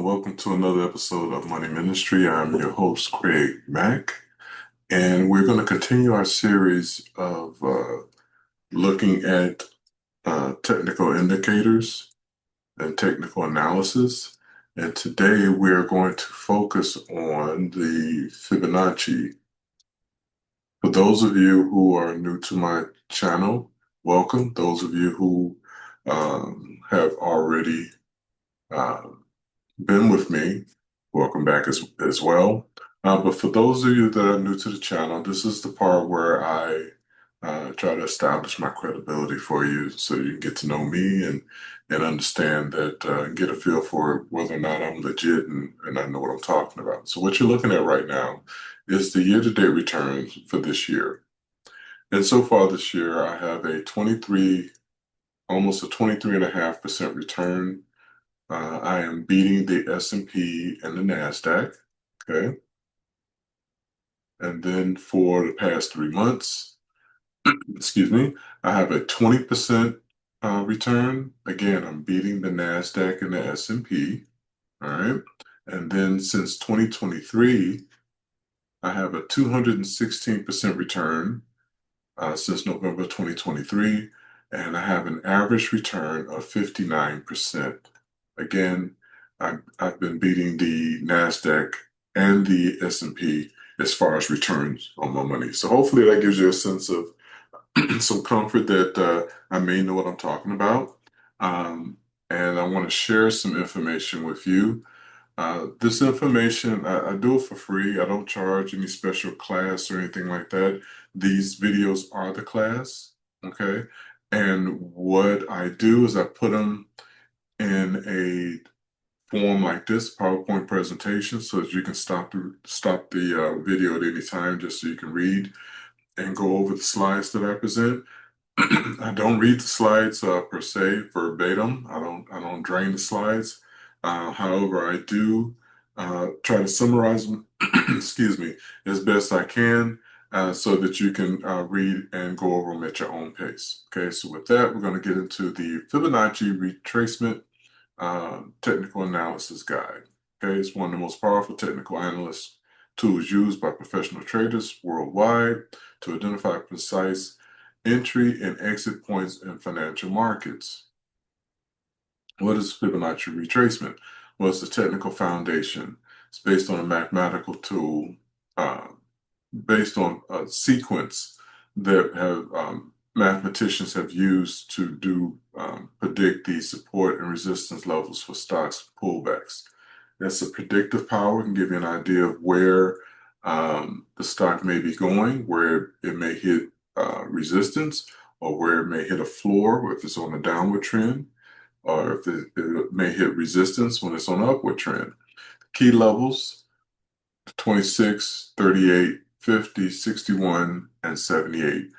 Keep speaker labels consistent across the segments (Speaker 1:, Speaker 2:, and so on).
Speaker 1: and welcome to another episode of Money Ministry. I'm your host, Craig Mack, and we're going to continue our series of looking at technical indicators and technical analysis. And today we're going to focus on the Fibonacci. For those of you who are new to my channel, welcome. Those of you who have already uh, been with me, welcome back as well. But for those of you that are new to the channel, this is the part where I try to establish my credibility for you so you can get to know me and understand that, get a feel for whether or not I'm legit and I know what I'm talking about. So what you're looking at right now is the year-to-date returns for this year. And so far this year, I have almost a 23.5% return. I am beating the S&P and the NASDAQ. Okay. And then for the past 3 months, excuse me, I have a 20% return. Again, I'm beating the NASDAQ and the S&P. All right. And then since 2023, I have a 216% return since November 2023. And I have an average return of 59%. Again, I've been beating the NASDAQ and the S&P as far as returns on my money. So hopefully that gives you a sense of some comfort that I may know what I'm talking about. Um, and I want to share some information with you. This information, I do it for free. I don't charge any special class or anything like that. These videos are the class, okay? And what I do is I put them in a form like this, PowerPoint presentation, so that you can stop the video at any time just so you can read and go over the slides that I present. I don't read the slides per se verbatim. I don't drain the slides. However, I do try to summarize them, excuse me, as best I can so that you can read and go over them at your own pace. Okay, so with that, we're going to get into the Fibonacci retracement technical analysis guide. Okay, it's one of the most powerful technical analyst tools used by professional traders worldwide to identify precise entry and exit points in financial markets. What is Fibonacci retracement? Well, it's the technical foundation. It's based on a mathematical tool, uh, based on a sequence that have mathematicians have used to predict the support and resistance levels for stocks pullbacks. That's a predictive power, can give you an idea of where the stock may be going, where it may hit resistance, or where it may hit a floor if it's on a downward trend, or if it may hit resistance when it's on an upward trend. Key levels: 26, 38, 50, 61, and 78.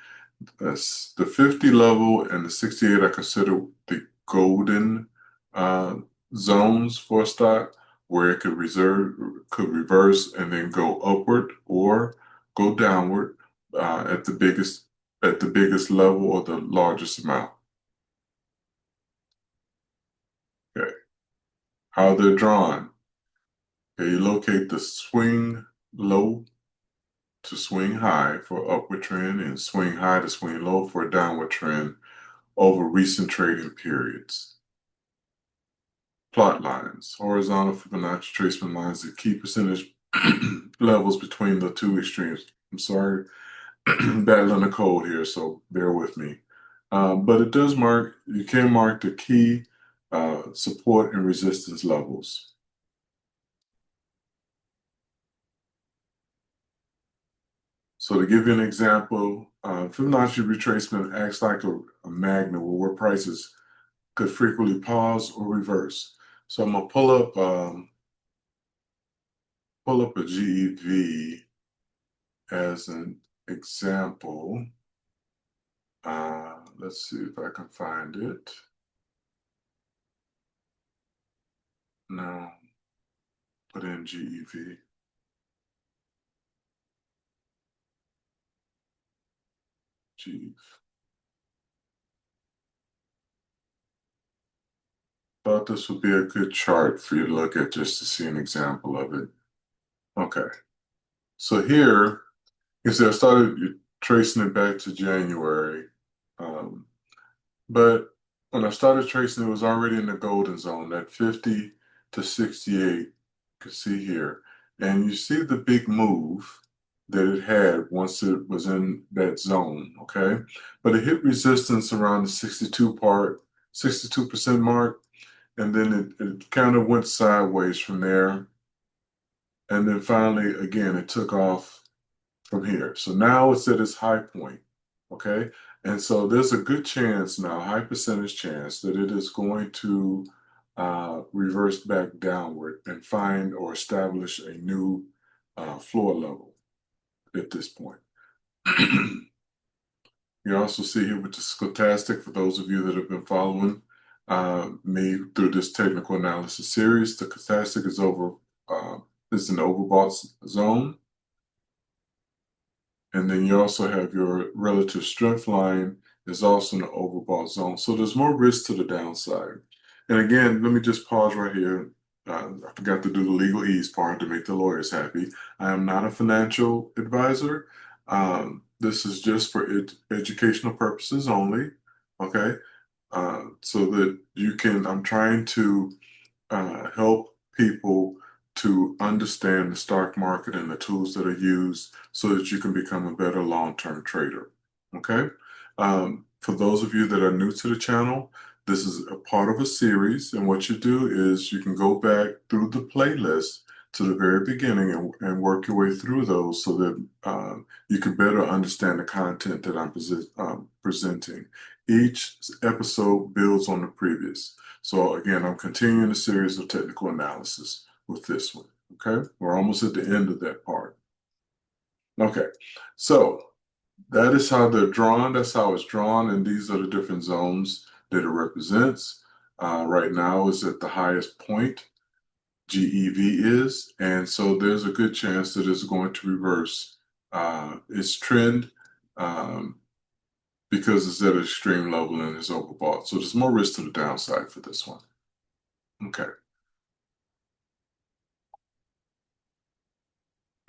Speaker 1: That's the 50 level and the 68 I consider the golden uh, zones for a stock where it could reverse and then go upward or go downward at the biggest level or the largest amount. Okay. How they're drawn. Okay, you locate the swing low to swing high for upward trend and swing high to swing low for a downward trend over recent trading periods. Plot lines. Horizontal Fibonacci retracement lines the key percentage levels between the two extremes. I'm sorry, battling a cold here, so bear with me. But it does you can mark the key support and resistance levels. So to give you an example, Fibonacci retracement acts like a magnet where prices could frequently pause or reverse. So I'm gonna pull up a GEV as an example. Let's see if I can find it. Now, put in GEV. thought this would be a good chart for you to look at just to see an example of it. Okay, so here, you see I started tracing it back to January. Um, But when I started tracing, it was already in the golden zone, that 50 to 68, you can see here. And you see the big move that it had once it was in that zone, okay? But it hit resistance around the 62% mark, and then it kind of went sideways from there. And then finally, again, it took off from here. So now it's at its high point, okay? And so there's a good chance now, high percentage chance, that it is going to reverse back downward and find or establish a new floor level at this point. You also see here with the stochastic, for those of you that have been following me through this technical analysis series, the stochastic is in the overbought zone. And then you also have your relative strength line is also in the overbought zone. So there's more risk to the downside. And again, let me just pause right here. I forgot to do the legal ease part to make the lawyers happy. I am not a financial advisor. This is just for educational purposes only. Okay. So that I'm trying to help people to understand the stock market and the tools that are used so that you can become a better long-term trader. Okay. For those of you that are new to the channel, this is a part of a series. And what you do is you can go back through the playlist to the very beginning and work your way through those so that you can better understand the content that I'm presenting. Each episode builds on the previous. So again, I'm continuing a series of technical analysis with this one. Okay, we're almost at the end of that part. Okay, so that is how they're drawn. That's how it's drawn, and these are the different zones that it represents. Right now is at the highest point, GEV is, and so there's a good chance that it's going to reverse its trend because it's at an extreme level and it's overbought. So there's more risk to the downside for this one. Okay.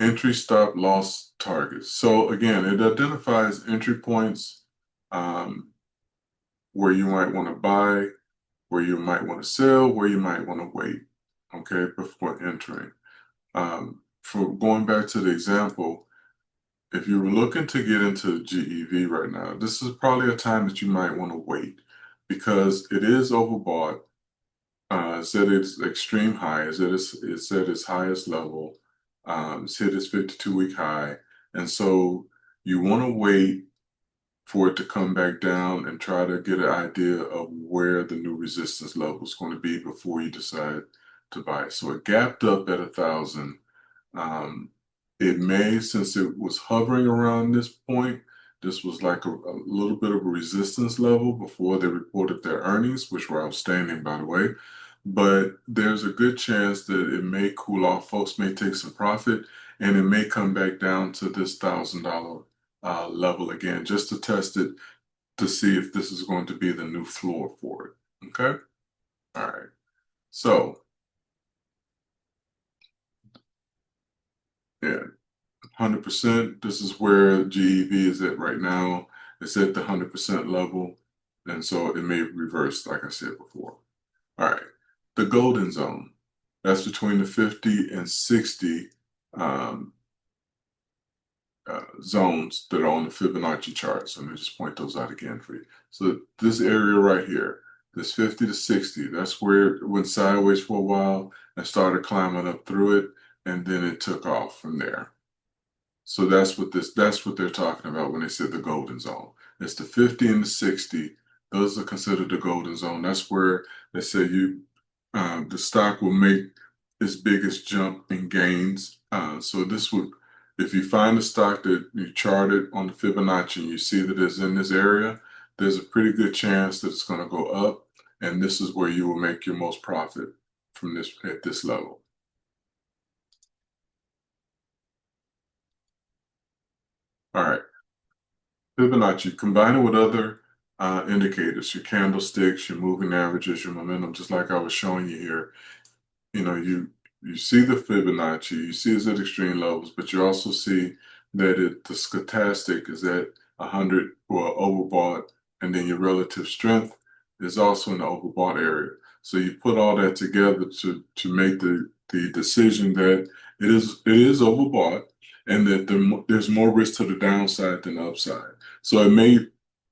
Speaker 1: Entry, stop, loss, targets. So again, it identifies entry points um, where you might want to buy, where you might want to sell, where you might want to wait, okay, before entering. For going back to the example, if you're looking to get into GEV right now, this is probably a time that you might want to wait because it is overbought. It's at its extreme high. It's at its highest level. It's hit its 52-week high. And so you want to wait for it to come back down and try to get an idea of where the new resistance level is going to be before you decide to buy. So it gapped up at 1,000. It may, since it was hovering around this point, this was like a little bit of a resistance level before they reported their earnings, which were outstanding, by the way. But there's a good chance that it may cool off. Folks may take some profit, and it may come back down to this $1,000 level again, just to test it to see if this is going to be the new floor for it. Okay. All right. So yeah, 100%. This is where GEV is at right now. It's at the 100% level. And so it may reverse, like I said before. All right. The golden zone, that's between the 50 and 60 um, zones that are on the Fibonacci chart. So let me just point those out again for you. So this area right here, this 50 to 60, that's where it went sideways for a while and started climbing up through it, and then it took off from there. So that's what they're talking about when they said the golden zone. It's the 50 and the 60. Those are considered the golden zone. That's where they say the stock will make its biggest jump in gains. So this would, if you find a stock that you charted on the Fibonacci and you see that it's in this area, there's a pretty good chance that it's going to go up, and this is where you will make your most profit from this at this level. All right. Fibonacci, combine it with other indicators, your candlesticks, your moving averages, your momentum, just like I was showing you here. You see the Fibonacci, you see it's at extreme levels, but you also see that the stochastic is at 100 or overbought, and then your relative strength is also in the overbought area. So you put all that together to make the decision that it is overbought, and that there's more risk to the downside than the upside. So it may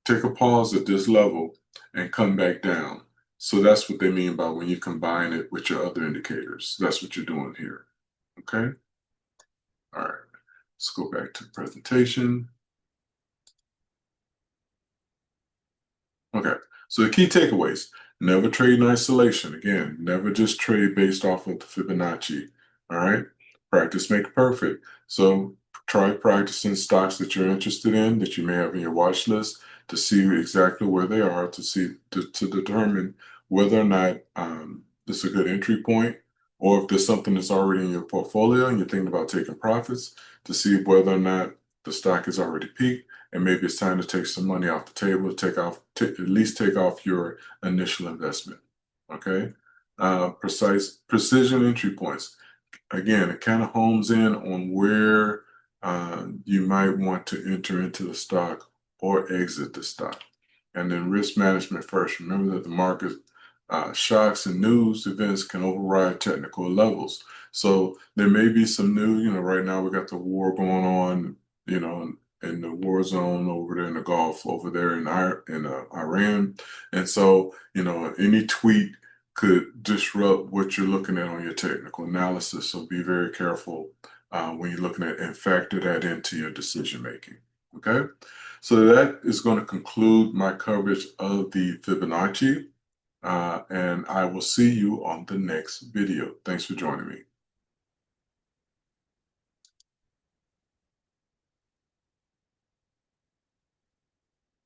Speaker 1: take a pause at this level and come back down. So that's what they mean by when you combine it with your other indicators. That's what you're doing here. Okay. All right. Let's go back to the presentation. Okay. So the key takeaways: never trade in isolation. Again, never just trade based off of the Fibonacci. All right. Practice make perfect. So try practicing stocks that you're interested in, that you may have in your watch list, to see exactly where they are, to determine whether or not this is a good entry point, or if there's something that's already in your portfolio and you're thinking about taking profits, to see whether or not the stock is already peaked, and maybe it's time to take some money off the table, at least take off your initial investment. Okay. Precise precision entry points. Again, it kind of hones in on where you might want to enter into the stock or exit the stock. And then risk management first. Remember that the market shocks and news events can override technical levels. So there may be some new, right now we got the war going on, in the war zone over there in the Gulf, over there in Iran. And so, any tweet could disrupt what you're looking at on your technical analysis. So be very careful when you're looking at, and factor that into your decision making. Okay. So that is going to conclude my coverage of the Fibonacci, and I will see you on the next video. Thanks for joining me.